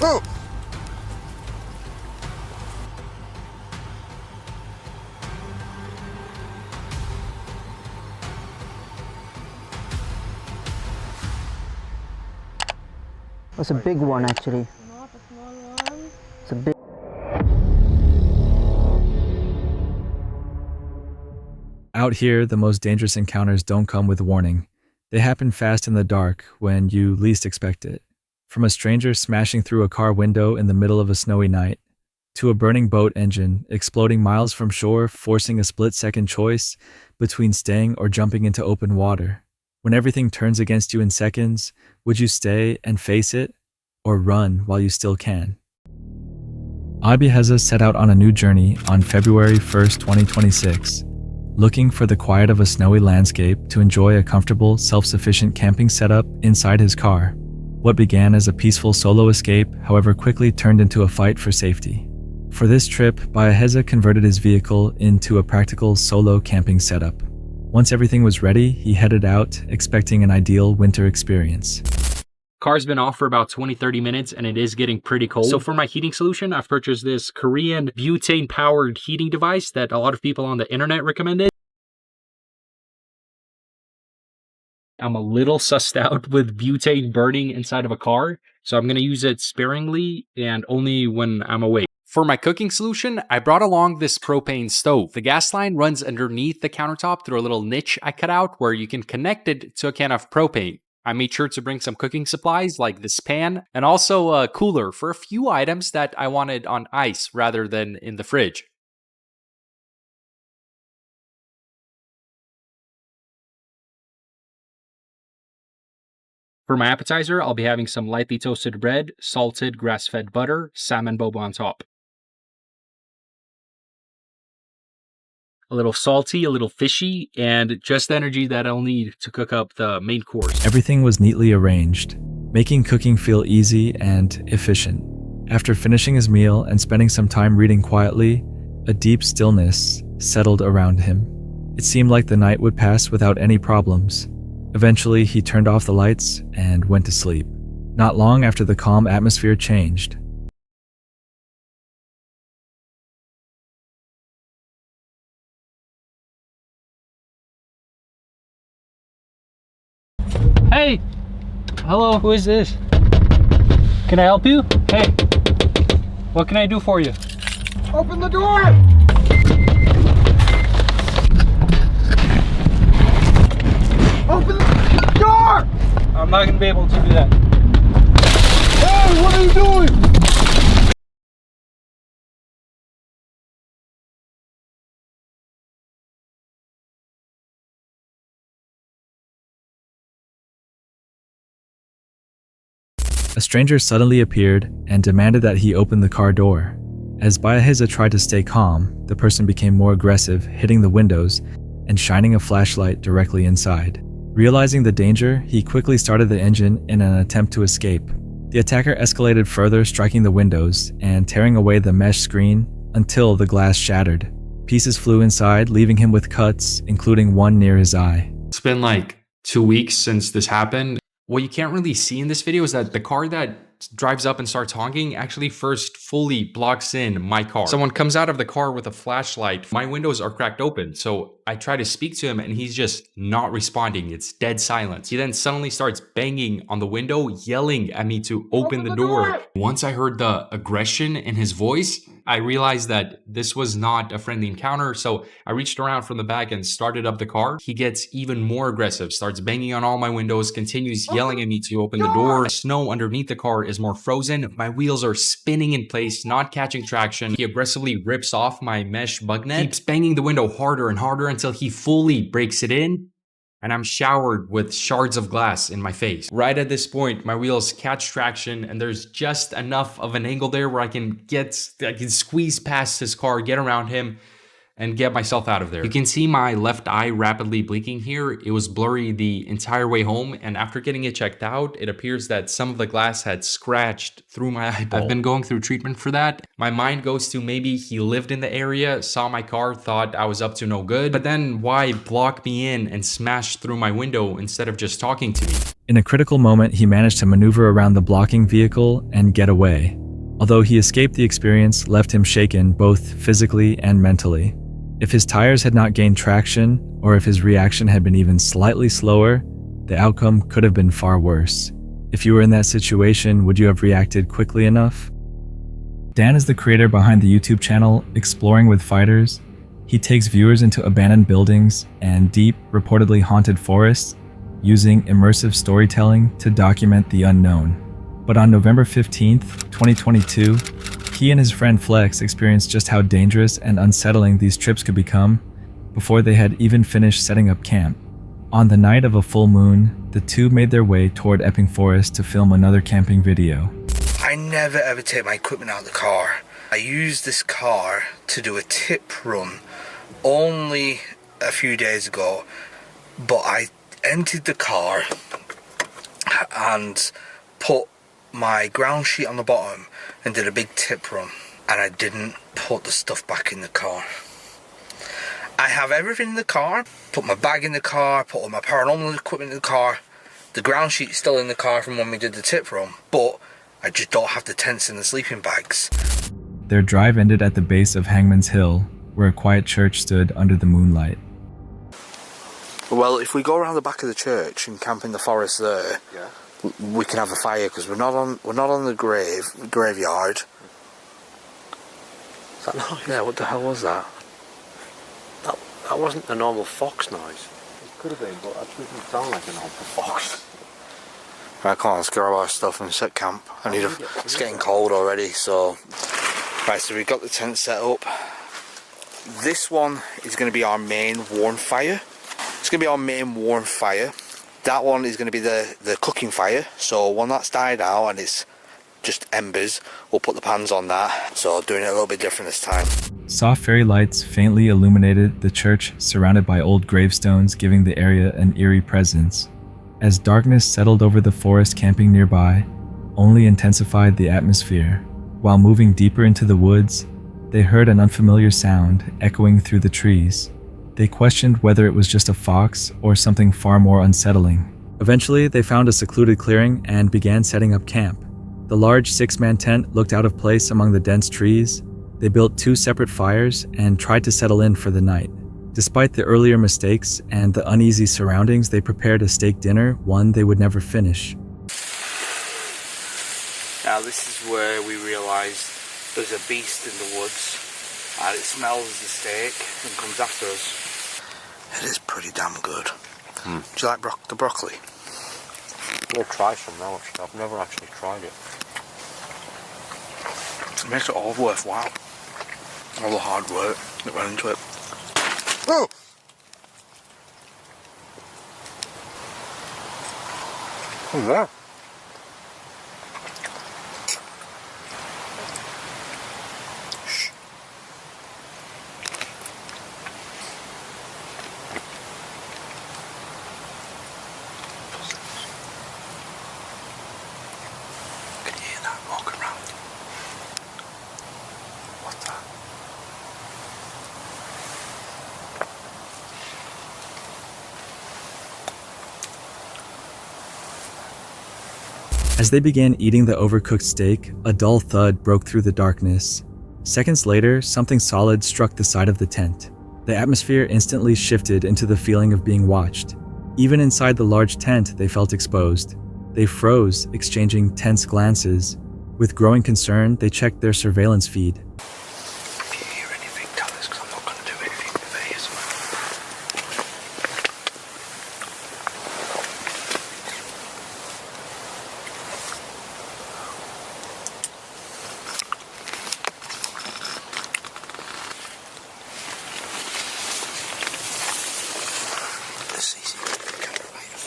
Oh! It's a big one actually. Not a small one. It's a big. Out here, the most dangerous encounters don't come with warning. They happen fast in the dark when you least expect it. From a stranger smashing through a car window in the middle of a snowy night, to a burning boat engine exploding miles from shore, forcing a split-second choice between staying or jumping into open water. When everything turns against you in seconds, would you stay and face it, or run while you still can? Abiheza set out on a new journey on February 1st, 2026, looking for the quiet of a snowy landscape to enjoy a comfortable, self-sufficient camping setup inside his car. What began as a peaceful solo escape, however, quickly turned into a fight for safety. For this trip, Abiheza converted his vehicle into a practical solo camping setup. Once everything was ready, he headed out, expecting an ideal winter experience. Car's been off for about 20-30 minutes and it is getting pretty cold. So for my heating solution, I've purchased this Korean butane-powered heating device that a lot of people on the internet recommended. I'm a little sussed out with butane burning inside of a car, so I'm going to use it sparingly and only when I'm awake. For my cooking solution, I brought along this propane stove. The gas line runs underneath the countertop through a little niche I cut out where you can connect it to a can of propane. I made sure to bring some cooking supplies like this pan and also a cooler for a few items that I wanted on ice rather than in the fridge. For my appetizer, I'll be having some lightly toasted bread, salted grass-fed butter, salmon boba on top. A little salty, a little fishy, and just the energy that I'll need to cook up the main course. Everything was neatly arranged, making cooking feel easy and efficient. After finishing his meal and spending some time reading quietly, a deep stillness settled around him. It seemed like the night would pass without any problems. Eventually, he turned off the lights and went to sleep. Not long after, the calm atmosphere changed. Hey! Hello, who is this? Can I help you? Hey! What can I do for you? Open the door! Open the door! I'm not gonna be able to do that. Hey, what are you doing? A stranger suddenly appeared and demanded that he open the car door. As Abiheza tried to stay calm, the person became more aggressive, hitting the windows and shining a flashlight directly inside. Realizing the danger, he quickly started the engine in an attempt to escape. The attacker escalated further, striking the windows and tearing away the mesh screen until the glass shattered. Pieces flew inside, leaving him with cuts, including one near his eye. It's been like 2 weeks since this happened. What you can't really see in this video is that the car that drives up and starts honking actually first fully blocks in my car. Someone comes out of the car with a flashlight. My windows are cracked open, so I try to speak to him and he's just not responding. It's dead silence. He then suddenly starts banging on the window, yelling at me to open the door. Once I heard the aggression in his voice, I realized that this was not a friendly encounter, so I reached around from the back and started up the car. He gets even more aggressive, starts banging on all my windows, continues yelling at me to open the door. The snow underneath the car is more frozen. My wheels are spinning in place, not catching traction. He aggressively rips off my mesh bug net, keeps banging the window harder and harder until he fully breaks it in, and I'm showered with shards of glass in my face. Right at this point, my wheels catch traction and there's just enough of an angle there where I can squeeze past his car, get around him, and get myself out of there. You can see my left eye rapidly blinking here. It was blurry the entire way home, and after getting it checked out, it appears that some of the glass had scratched through my eyeball. I've been going through treatment for that. My mind goes to maybe he lived in the area, saw my car, thought I was up to no good, but then why block me in and smash through my window instead of just talking to me? In a critical moment, he managed to maneuver around the blocking vehicle and get away. Although he escaped, the experience left him shaken both physically and mentally. If his tires had not gained traction, or if his reaction had been even slightly slower, the outcome could have been far worse. If you were in that situation, would you have reacted quickly enough? Dan is the creator behind the YouTube channel Exploring with Fighters. He takes viewers into abandoned buildings and deep, reportedly haunted forests, using immersive storytelling to document the unknown. But on November 15th, 2022, he and his friend Flex experienced just how dangerous and unsettling these trips could become before they had even finished setting up camp. On the night of a full moon, the two made their way toward Epping Forest to film another camping video. I never ever take my equipment out of the car. I used this car to do a tip run only a few days ago, but I emptied the car and put my ground sheet on the bottom and did a big tip run, and I didn't put the stuff back in the car. I have everything in the car, put my bag in the car, put all my paranormal equipment in the car. The ground sheet's still in the car from when we did the tip run, but I just don't have the tents and the sleeping bags. Their drive ended at the base of Hangman's Hill, where a quiet church stood under the moonlight. Well, if we go around the back of the church and camp in the forest there, we can have a fire because we're not on the graveyard. Is that noise? Yeah, what the hell was that? That wasn't a normal fox noise. It could have been, but it didn't sound like an old fox. Right, come on, let's grab our stuff and set camp. It's getting cold already, so... Right, so we've got the tent set up. This one is going to be our main warm fire. It's going to be our main warm fire. That one is going to be the cooking fire. So when that's died out and it's just embers, we'll put the pans on that. So doing it a little bit different this time. Soft fairy lights faintly illuminated the church, surrounded by old gravestones, giving the area an eerie presence. As darkness settled over the forest camping nearby, only intensified the atmosphere. While moving deeper into the woods, they heard an unfamiliar sound echoing through the trees. They questioned whether it was just a fox or something far more unsettling. Eventually, they found a secluded clearing and began setting up camp. The large 6-man tent looked out of place among the dense trees. They built 2 separate fires and tried to settle in for the night. Despite the earlier mistakes and the uneasy surroundings, they prepared a steak dinner, one they would never finish. Now this is where we realised there's a beast in the woods and it smells the steak and comes after us. It is pretty damn good. Do you like the broccoli? We'll try some now, actually. I've never actually tried it. It makes it all worthwhile. All the hard work that went into it. Oh! What's that? Shh. Can you hear that walking around? What's that? As they began eating the overcooked steak, a dull thud broke through the darkness. Seconds later, something solid struck the side of the tent. The atmosphere instantly shifted into the feeling of being watched. Even inside the large tent, they felt exposed. They froze, exchanging tense glances. With growing concern, they checked their surveillance feed. If you hear anything, tell us, because I'm not going to do anything with ASMR. The CCTV camera right of.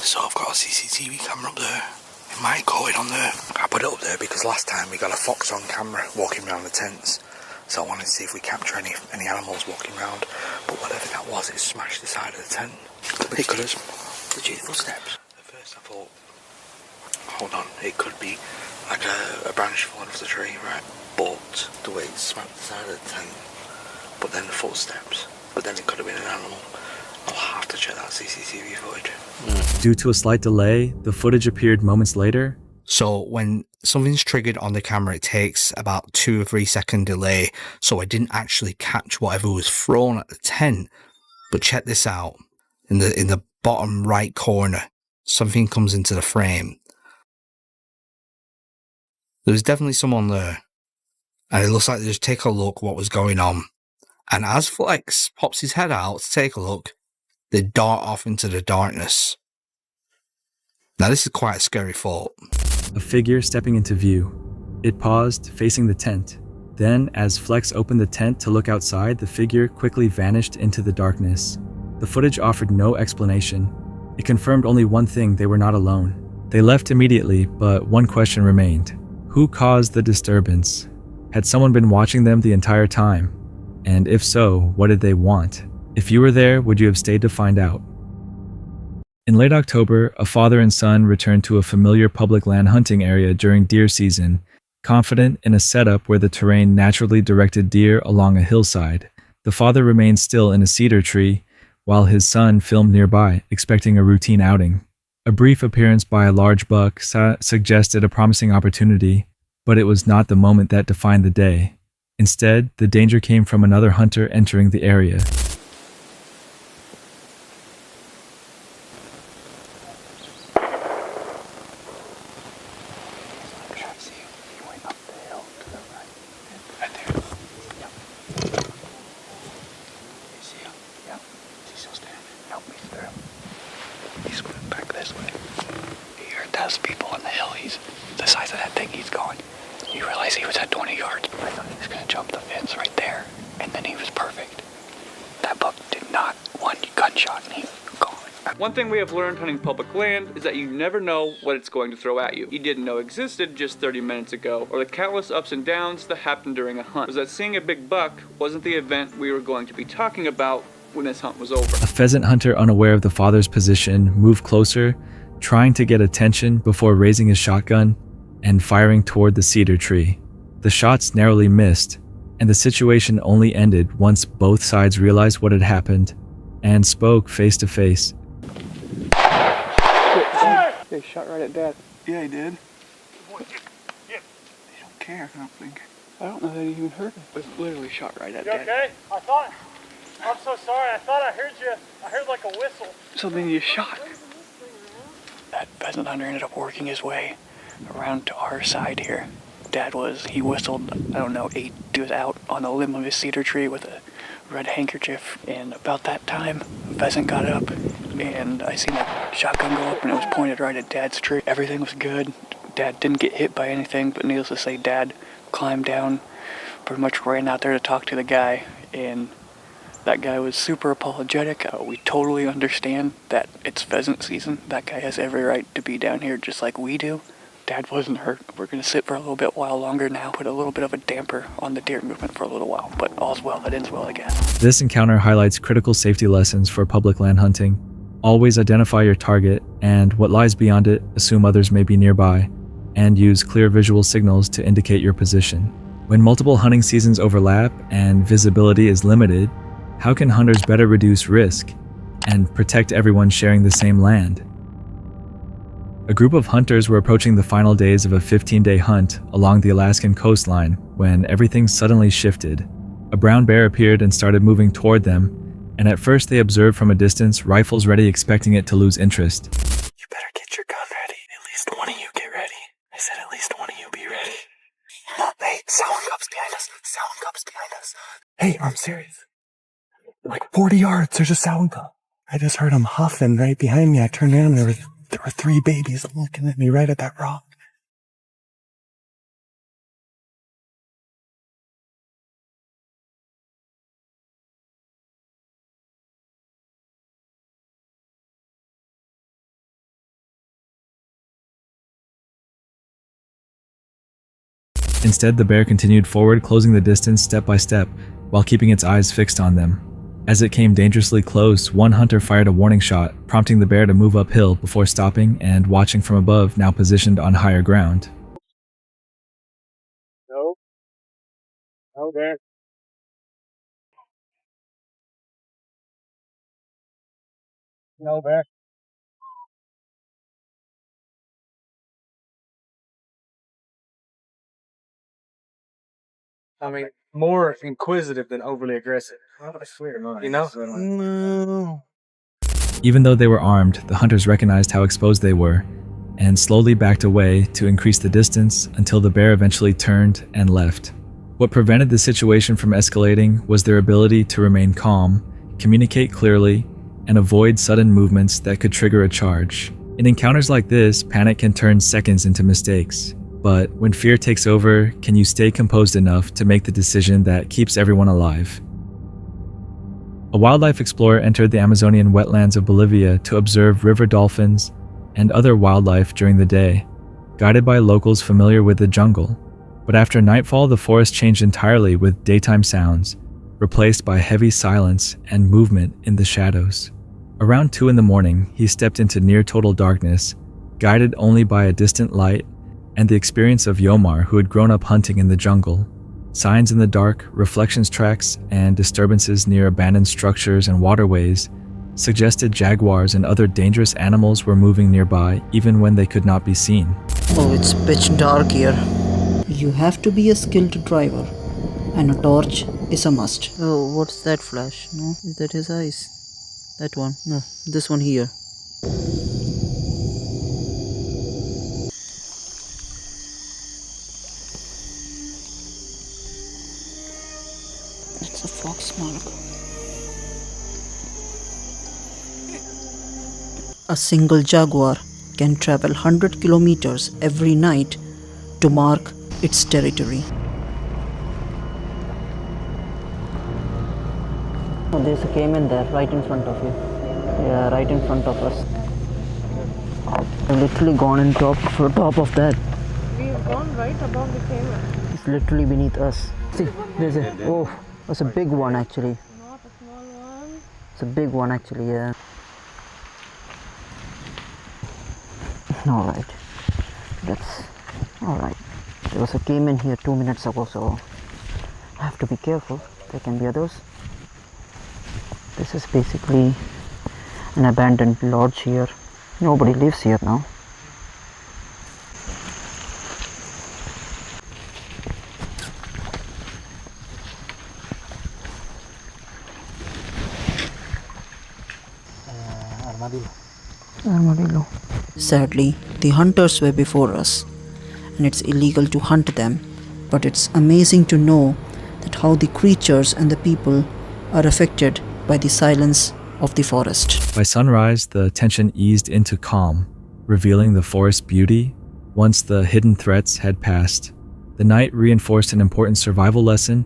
So I've got a CCTV camera up there. It might go in on there. I put it up there because last time we got a fox on camera walking around the tents. So I wanted to see if we capture any animals walking around. But whatever that was, it smashed the side of the tent. But it could have legit footsteps. At first I thought, hold on, it could be like a branch falling off the tree, right? But the way it smacked the side of the tent, but then the footsteps, but then it could have been an animal. I'll have to check that CCTV footage. Due to a slight delay, the footage appeared moments later. So when something's triggered on the camera, it takes about 2 or 3 second delay. So I didn't actually catch whatever was thrown at the tent. But check this out. In the bottom right corner, something comes into the frame. There's definitely someone there. And it looks like they just take a look what was going on. And as Flex pops his head out to take a look, they dart off into the darkness. Now this is quite a scary thought. A figure stepping into view. It paused, facing the tent. Then, as Flex opened the tent to look outside, the figure quickly vanished into the darkness. The footage offered no explanation. It confirmed only one thing: they were not alone. They left immediately, but one question remained. Who caused the disturbance? Had someone been watching them the entire time? And if so, what did they want? If you were there, would you have stayed to find out? In late October, a father and son returned to a familiar public land hunting area during deer season, confident in a setup where the terrain naturally directed deer along a hillside. The father remained still in a cedar tree, while his son filmed nearby, expecting a routine outing. A brief appearance by a large buck suggested a promising opportunity, but it was not the moment that defined the day. Instead, the danger came from another hunter entering the area. Those people on the hill, he's the size of that thing, he's gone. You realize he was at 20 yards. I thought he was going to jump the fence right there, and then he was perfect. That buck did not one gunshot, and he was gone. One thing we have learned hunting public land is that you never know what it's going to throw at you. You didn't know existed just 30 minutes ago, or the countless ups and downs that happened during a hunt. Was that seeing a big buck wasn't the event we were going to be talking about when this hunt was over. A pheasant hunter, unaware of the father's position, moved closer, trying to get attention before raising his shotgun and firing toward the cedar tree. The shots narrowly missed, and the situation only ended once both sides realized what had happened and spoke face to face. He shot right at Dad. Yeah, he did. They don't care, I don't think. I don't know that he even heard it. It literally shot right at Dad. Okay? I'm so sorry. I thought I heard you. I heard like a whistle. So then you shot. That pheasant hunter ended up working his way around to our side here. He whistled, I don't know, he was out on the limb of his cedar tree with a red handkerchief, and about that time, the pheasant got up, and I seen a shotgun go up, and it was pointed right at Dad's tree. Everything was good. Dad didn't get hit by anything, but needless to say, Dad climbed down, pretty much ran out there to talk to the guy, and that guy was super apologetic. We totally understand that it's pheasant season. That guy has every right to be down here just like we do. Dad wasn't hurt. We're going to sit for a little bit while longer now, put a little bit of a damper on the deer movement for a little while, but all's well that ends well, I guess. This encounter highlights critical safety lessons for public land hunting. Always identify your target, and what lies beyond it, assume others may be nearby, and use clear visual signals to indicate your position. When multiple hunting seasons overlap and visibility is limited, how can hunters better reduce risk and protect everyone sharing the same land? A group of hunters were approaching the final days of a 15-day hunt along the Alaskan coastline when everything suddenly shifted. A brown bear appeared and started moving toward them, and at first they observed from a distance, rifles ready, expecting it to lose interest. You better get your gun ready. At least one of you get ready. I said at least one of you be ready. Hey, sound comes behind us. Sound comes behind us. Hey, I'm serious. Like 40 yards, there's a sound cup. I just heard him huffing right behind me. I turned around and there were 3 babies looking at me right at that rock. Instead, the bear continued forward, closing the distance step by step, while keeping its eyes fixed on them. As it came dangerously close, one hunter fired a warning shot, prompting the bear to move uphill before stopping and watching from above, now positioned on higher ground. No. No, there. No, bear. I mean, more inquisitive than overly aggressive. I swear, you know? No. Even though they were armed, the hunters recognized how exposed they were and slowly backed away to increase the distance until the bear eventually turned and left. What prevented the situation from escalating was their ability to remain calm, communicate clearly, and avoid sudden movements that could trigger a charge. In encounters like this, panic can turn seconds into mistakes. But when fear takes over, can you stay composed enough to make the decision that keeps everyone alive? A wildlife explorer entered the Amazonian wetlands of Bolivia to observe river dolphins and other wildlife during the day, guided by locals familiar with the jungle. But after nightfall, the forest changed entirely with daytime sounds, replaced by heavy silence and movement in the shadows. Around 2 in the morning, he stepped into near-total darkness, guided only by a distant light and the experience of Yomar, who had grown up hunting in the jungle. Signs in the dark, reflections tracks, and disturbances near abandoned structures and waterways suggested jaguars and other dangerous animals were moving nearby even when they could not be seen. Oh, it's pitch dark here. You have to be a skilled driver, and a torch is a must. Oh, what's that flash? No, is that his eyes? That one? No, this one here. It's a fox mark. A single jaguar can travel 100 kilometers every night to mark its territory. Oh, there's a caiman there, right in front of you. Yeah, right in front of us. I've literally gone on top of that. We've gone right above the caiman. It's literally beneath us. See, there's a, oh, it's a big one actually. Not a small one. It's a big one actually, yeah. Alright, that's alright. There was a caiman here 2 minutes ago, so I have to be careful. There can be others. This is basically an abandoned lodge here. Nobody lives here now. Armadillo. Sadly, the hunters were before us, and it's illegal to hunt them, but it's amazing to know that how the creatures and the people are affected by the silence of the forest. By sunrise, the tension eased into calm, revealing the forest's beauty once the hidden threats had passed. The night reinforced an important survival lesson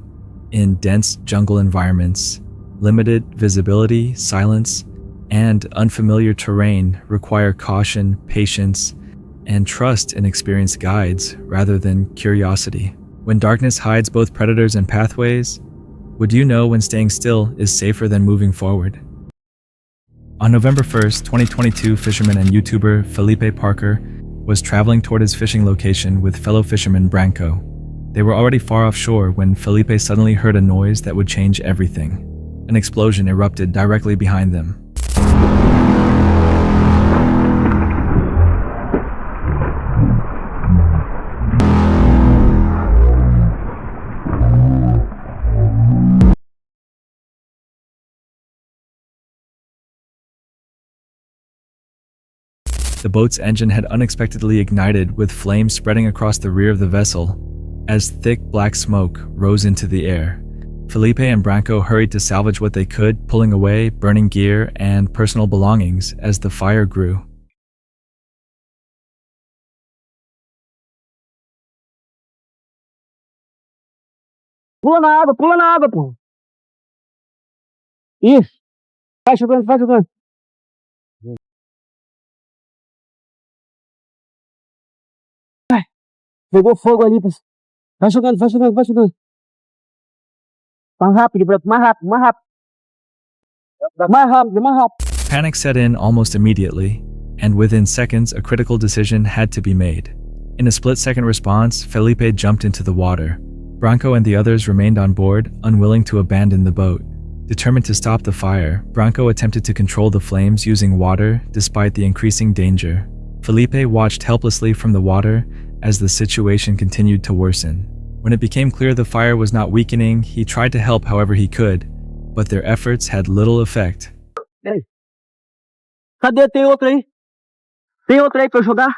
in dense jungle environments. Limited visibility, silence, and unfamiliar terrain require caution, patience, and trust in experienced guides rather than curiosity. When darkness hides both predators and pathways, would you know when staying still is safer than moving forward? On November 1st, 2022, fisherman and YouTuber Felipe Parker was traveling toward his fishing location with fellow fisherman Branco. They were already far offshore when Felipe suddenly heard a noise that would change everything. An explosion erupted directly behind them. The boat's engine had unexpectedly ignited, with flames spreading across the rear of the vessel as thick black smoke rose into the air. Felipe and Branco hurried to salvage what they could, pulling away, burning gear and personal belongings as the fire grew. Pula na água, pô. Isso. Vai jogando, vai jogando. Pegou fogo ali, Vai jogando, vai jogando, vai jogando. Mais rápido, Branco, mais rápido, mais rápido. Mais rápido, mais rápido. Panic set in almost immediately, and within seconds, a critical decision had to be made. In a split-second response, Felipe jumped into the water. Branco and the others remained on board, unwilling to abandon the boat. Determined to stop the fire, Branco attempted to control the flames using water despite the increasing danger. Felipe watched helplessly from the water as the situation continued to worsen. When it became clear the fire was not weakening, he tried to help however he could, but their efforts had little effect. Ei. Cadê? Tem outro aí? Tem outro aí pra eu jogar?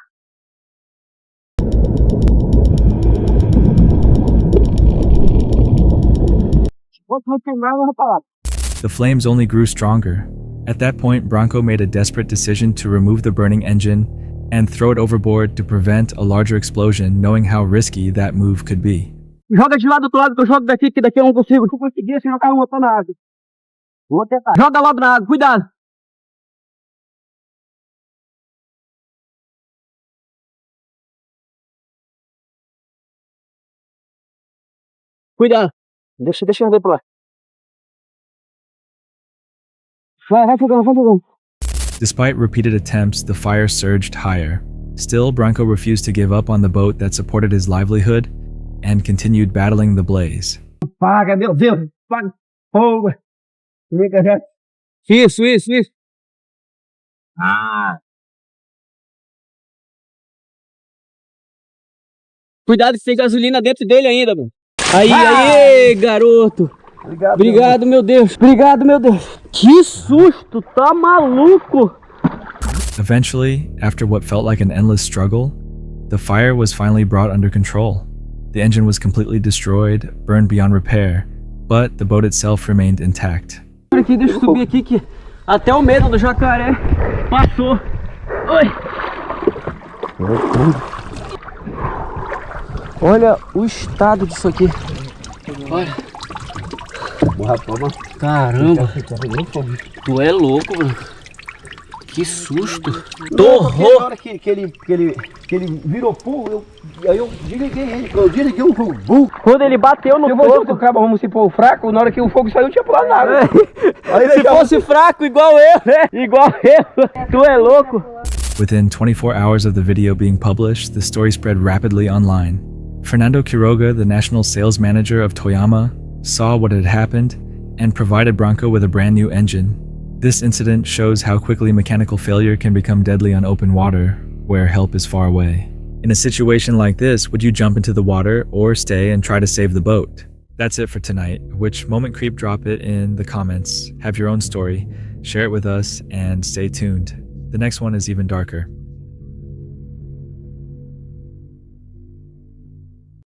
The flames only grew stronger. At that point, Branco made a desperate decision to remove the burning engine and throw it overboard to prevent a larger explosion, knowing how risky that move could be. Joga de lá do outro lado que eu jogo daqui, que daqui eu não consigo. Se eu conseguir, se jogar uma, eu tô na água. Vou tentar. Joga logo na água, cuidado. Cuidado. Deixa eu ver por lá. Vai jogando, vai jogando. Despite repeated attempts, the fire surged higher. Still, Branco refused to give up on the boat that supported his livelihood and continued battling the blaze. Paga, meu Deus. Paga. Fogo. Isso. Ah. Cuidado que tem gasolina dentro dele ainda, mano. Aí, garoto. Obrigado, meu Deus. Obrigado, meu Deus. Que susto, tá maluco? Eventually, after what felt like an endless struggle, the fire was finally brought under control. The engine was completely destroyed, burned beyond repair, but the boat itself remained intact. Aqui, deixa eu subir aqui que até o medo do jacaré passou. Oi. Olha o estado disso aqui. Olha. Caramba. Tu é louco, mano. Que susto. Torrou. Na hora que ele virou pô, aí eu desliguei ele. Eu desliguei o fogo. Quando ele bateu no fogo. Vamos supor fraco, na hora que o fogo saiu, tinha pulado na água. Se fosse fraco, igual eu, né? Igual eu. Tu é louco. Within 24 hours of the video being published, the story spread rapidly online. Fernando Quiroga, the national sales manager of Toyama, saw what had happened and provided Branco with a brand new engine. This incident shows how quickly mechanical failure can become deadly on open water, where help is far away. In a situation like this, would you jump into the water or stay and try to save the boat? That's it for tonight. Which moment creep? Drop it in the comments. Have your own story, share it with us, and stay tuned. The next one is even darker.